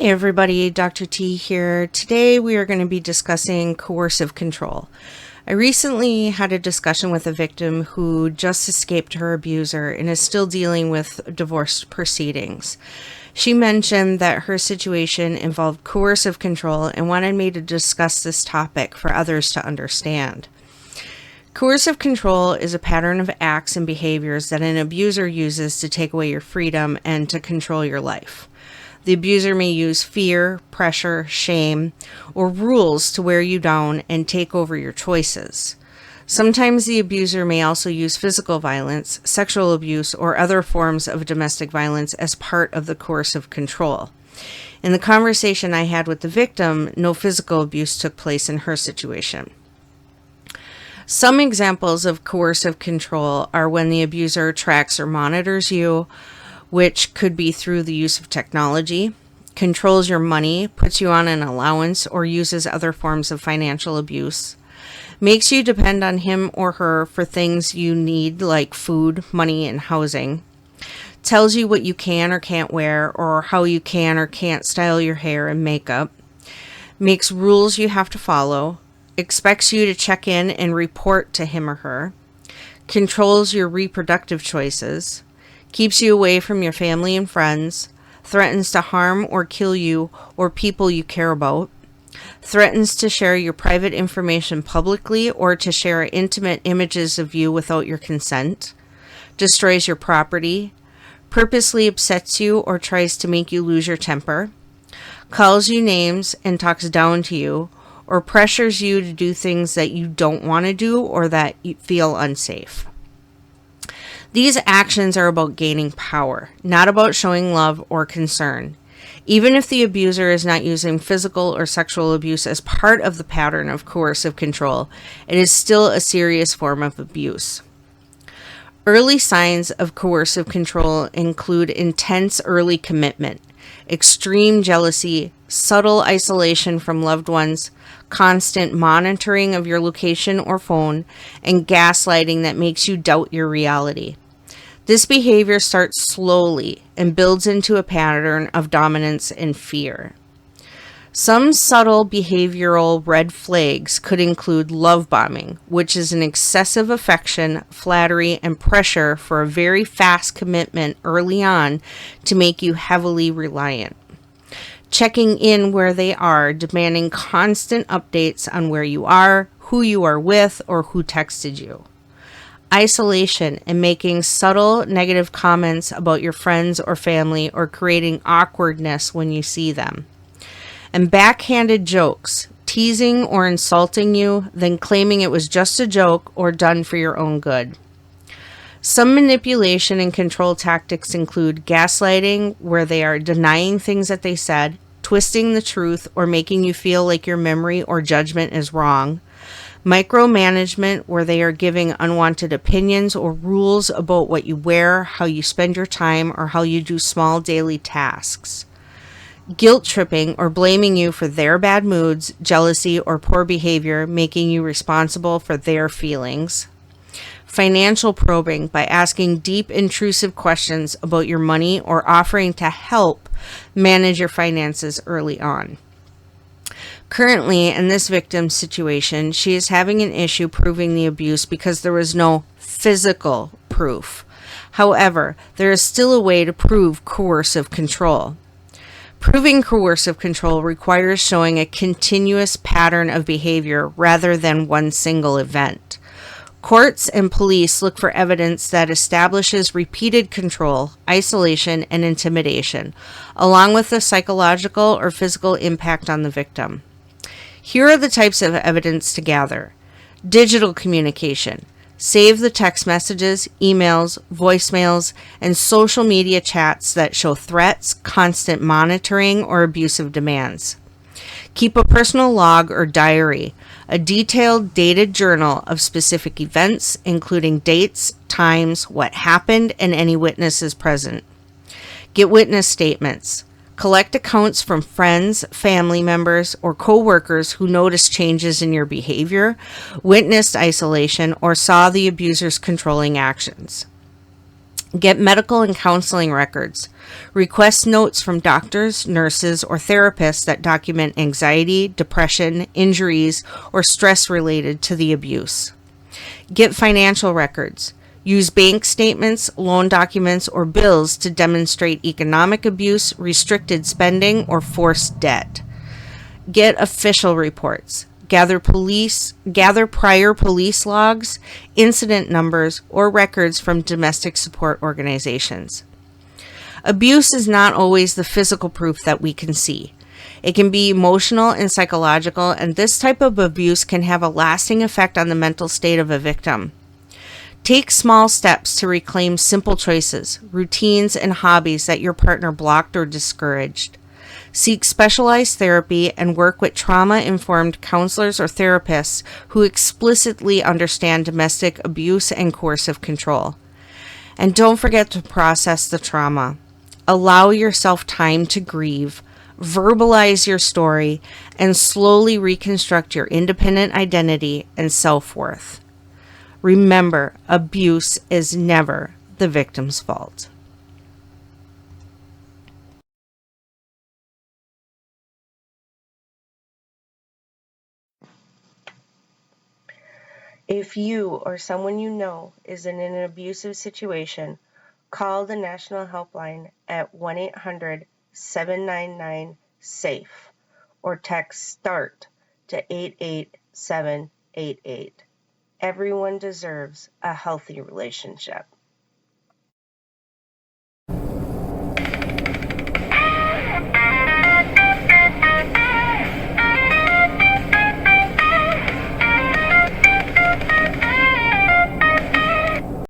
Hey everybody, Dr. T here. Today we are going to be discussing coercive control. I recently had a discussion with a victim who just escaped her abuser and is still dealing with divorce proceedings. She mentioned that her situation involved coercive control and wanted me to discuss this topic for others to understand. Coercive control is a pattern of acts and behaviors that an abuser uses to take away your freedom and to control your life. The abuser may use fear, pressure, shame, or rules to wear you down and take over your choices. Sometimes the abuser may also use physical violence, sexual abuse, or other forms of domestic violence as part of the coercive control. In the conversation I had with the victim, no physical abuse took place in her situation. Some examples of coercive control are when the abuser tracks or monitors you, which could be through the use of technology, controls your money, puts you on an allowance, or uses other forms of financial abuse, makes you depend on him or her for things you need like food, money, and housing, tells you what you can or can't wear or how you can or can't style your hair and makeup, makes rules you have to follow, expects you to check in and report to him or her, controls your reproductive choices, keeps you away from your family and friends, threatens to harm or kill you or people you care about, threatens to share your private information publicly or to share intimate images of you without your consent, destroys your property, purposely upsets you or tries to make you lose your temper, calls you names and talks down to you, or pressures you to do things that you don't want to do or that you feel unsafe. These actions are about gaining power, not about showing love or concern. Even if the abuser is not using physical or sexual abuse as part of the pattern of coercive control, it is still a serious form of abuse. Early signs of coercive control include intense early commitment, extreme jealousy, subtle isolation from loved ones, constant monitoring of your location or phone, and gaslighting that makes you doubt your reality. This behavior starts slowly and builds into a pattern of dominance and fear. Some subtle behavioral red flags could include love bombing, which is an excessive affection, flattery, and pressure for a very fast commitment early on to make you heavily reliant. Checking in where they are, demanding constant updates on where you are, who you are with, or who texted you. Isolation and making subtle negative comments about your friends or family or creating awkwardness when you see them. And backhanded jokes, teasing or insulting you, then claiming it was just a joke or done for your own good. Some manipulation and control tactics include gaslighting, where they are denying things that they said, twisting the truth, or making you feel like your memory or judgment is wrong. Micromanagement, where they are giving unwanted opinions or rules about what you wear, how you spend your time, or how you do small daily tasks. Guilt tripping, or blaming you for their bad moods, jealousy, or poor behavior, making you responsible for their feelings. Financial probing, by asking deep, intrusive questions about your money or offering to help manage your finances early on. Currently, in this victim's situation, she is having an issue proving the abuse because there was no physical proof. However, there is still a way to prove coercive control. Proving coercive control requires showing a continuous pattern of behavior rather than one single event. Courts and police look for evidence that establishes repeated control, isolation, and intimidation, along with the psychological or physical impact on the victim. Here are the types of evidence to gather. Digital communication. Save the text messages, emails, voicemails, and social media chats that show threats, constant monitoring, or abusive demands. Keep a personal log or diary, a detailed dated journal of specific events, including dates, times, what happened, and any witnesses present. Get witness statements. Collect accounts from friends, family members, or co-workers who noticed changes in your behavior, witnessed isolation, or saw the abuser's controlling actions. Get medical and counseling records. Request notes from doctors, nurses, or therapists that document anxiety, depression, injuries, or stress related to the abuse. Get financial records. Use bank statements, loan documents, or bills to demonstrate economic abuse, restricted spending, or forced debt. Get official reports. Gather prior police logs, incident numbers, or records from domestic support organizations. Abuse is not always the physical proof that we can see. It can be emotional and psychological, and this type of abuse can have a lasting effect on the mental state of a victim. Take small steps to reclaim simple choices, routines, and hobbies that your partner blocked or discouraged. Seek specialized therapy and work with trauma-informed counselors or therapists who explicitly understand domestic abuse and coercive control. And don't forget to process the trauma. Allow yourself time to grieve, verbalize your story, and slowly reconstruct your independent identity and self-worth. Remember, abuse is never the victim's fault. If you or someone you know is in an abusive situation, call the National Helpline at 1-800-799-SAFE or text START to 88788. Everyone deserves a healthy relationship.